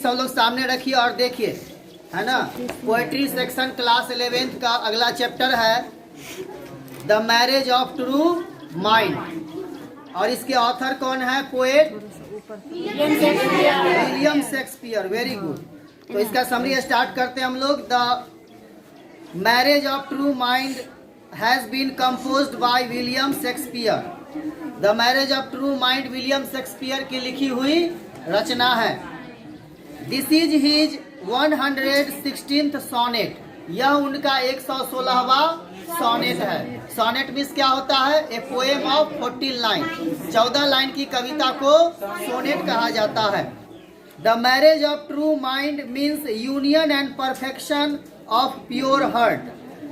सब लोग सामने रखिए और देखिए, है ना। पोएट्री सेक्शन क्लास 11th का अगला चैप्टर है the marriage of true mind, और इसके ऑथर कौन है? Poet William Shakespeare. Very good. तो इसका समरी स्टार्ट करते हैं हम लोग। The marriage of true mind has been composed by William Shakespeare. The marriage of true mind William Shakespeare की लिखी हुई रचना है। This is his 116th sonnet. यह उनका 116वां सोनेट है। सोनेट मीन्स क्या होता है? A poem of 14 line, 14 line की कविता को सोनेट कहा जाता है। The marriage of true mind means union and perfection of pure heart.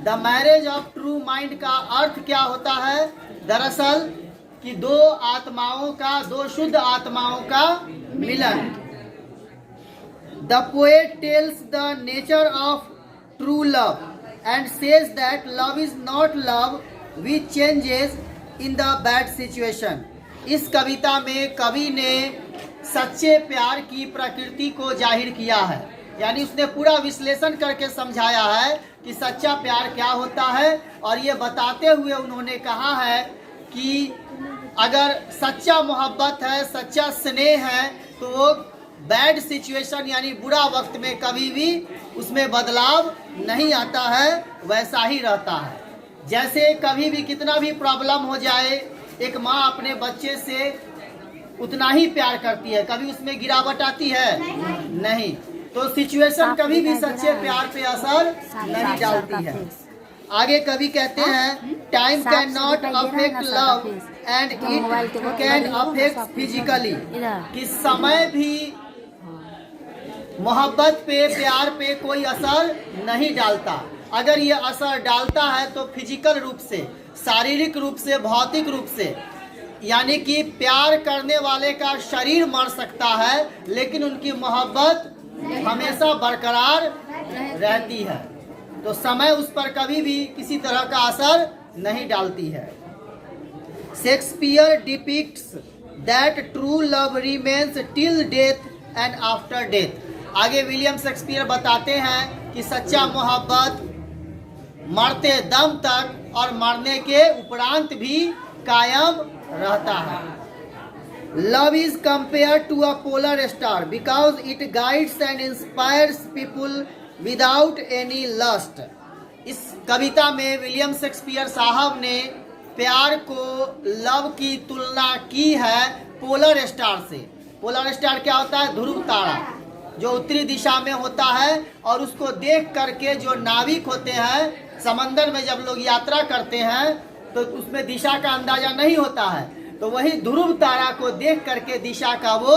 The marriage of true mind का अर्थ क्या होता है? दरअसल कि दो आत्माओं का, दो शुद्ध आत्माओं का मिलन। The poet tells the nature of true love and says that love is not love which changes in the bad situation। इस कविता में कवि ने सच्चे प्यार की प्रकृति को जाहिर किया है, यानी उसने पूरा विश्लेषण करके समझाया है कि सच्चा प्यार क्या होता है। और ये बताते हुए उन्होंने कहा है कि अगर सच्चा मोहब्बत है, सच्चा स्नेह है, तो वो बैड सिचुएशन यानी बुरा वक्त में कभी भी उसमें बदलाव नहीं आता है, वैसा ही रहता है। जैसे कभी भी कितना भी प्रॉब्लम हो जाए, एक माँ अपने बच्चे से उतना ही प्यार करती है, कभी उसमें गिरावट आती है? नहीं। तो सिचुएशन कभी भी सच्चे प्यार पे असर नहीं डालती है। आगे कवि कहते हैं time can not affect love and it can affect physically. कि समय भी मोहब्बत पे, प्यार पे कोई असर नहीं डालता। अगर ये असर डालता है तो फिजिकल रूप से, शारीरिक रूप से, भौतिक रूप से, यानी कि प्यार करने वाले का शरीर मर सकता है लेकिन उनकी मोहब्बत हमेशा बरकरार रहती है। तो समय उस पर कभी भी किसी तरह का असर नहीं डालती है। Shakespeare depicts that true love remains till death and after death. आगे विलियम शेक्सपियर बताते हैं कि सच्चा मोहब्बत मरते दम तक और मरने के उपरांत भी कायम रहता है। Love is compare to a polar star because it guides and inspires people without any lust. इस कविता में विलियम शेक्सपियर साहब ने प्यार को, लव की तुलना की है पोलर स्टार से। पोलर स्टार क्या होता है? ध्रुव तारा, जो उत्तरी दिशा में होता है, और उसको देख करके जो नाविक होते हैं समंदर में जब लोग यात्रा करते हैं तो उसमें दिशा का अंदाजा नहीं होता है, तो वही ध्रुव तारा को देख करके दिशा का वो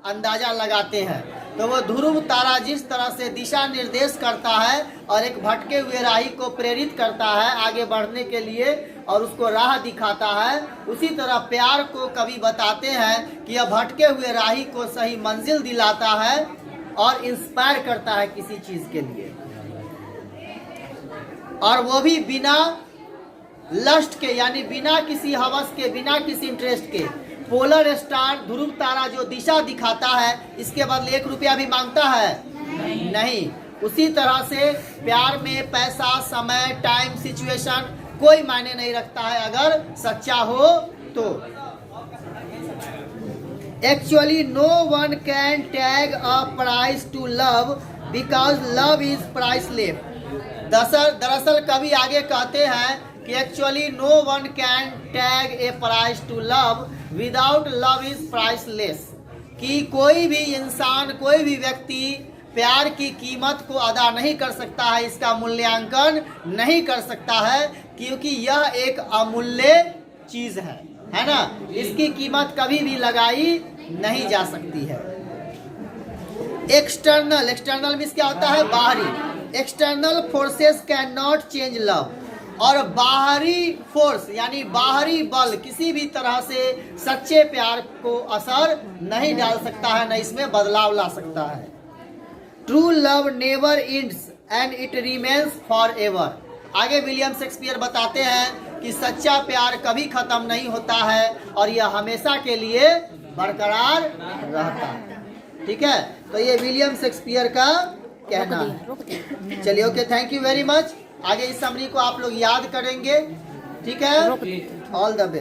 अंदाजा लगाते हैं। तो वो ध्रुव तारा जिस तरह से दिशा निर्देश करता है और एक भटके हुए राही को प्रेरित करता है आगे बढ़ने के लिए और उसको राह दिखाता है, उसी तरह प्यार को कवि बताते हैं कि यह भटके हुए राही को सही मंजिल दिलाता है और इंस्पायर करता है किसी चीज के लिए, और वो भी बिना लस्ट के, यानी बिना किसी हवस के, बिना किसी इंटरेस्ट के। पोलर स्टार, ध्रुव तारा जो दिशा दिखाता है, इसके बदले 1 रुपया भी मांगता है? नहीं। उसी तरह से प्यार में पैसा, समय, टाइम, सिचुएशन कोई मायने नहीं रखता है अगर सच्चा हो तो। Actually no one can tag a price to love because love is priceless. दरअसल कवि आगे कहते हैं कि actually no one can tag a price to love without love is priceless. कि कोई भी इंसान, कोई भी व्यक्ति प्यार की कीमत को अदा नहीं कर सकता है, इसका मूल्यांकन नहीं कर सकता है, क्योंकि यह एक अमूल्य चीज है ना। इसकी कीमत कभी भी लगाई नहीं जा सकती है। एक्सटर्नल मीन्स क्या होता है? बाहरी। External forces can not change love. और बाहरी फोर्स यानी बाहरी बल किसी भी तरह से सच्चे प्यार को असर नहीं डाल सकता है, न इसमें बदलाव ला सकता है। True love never ends and it remains for ever. आगे विलियम शेक्सपियर बताते हैं कि सच्चा प्यार कभी खत्म नहीं होता है और यह हमेशा के लिए बरकरार रहता है। ठीक है, तो ये विलियम शेक्सपियर का कहना है। चलिए okay, thank you very much. आगे इस समरी को आप लोग याद करेंगे, ठीक है। All the best.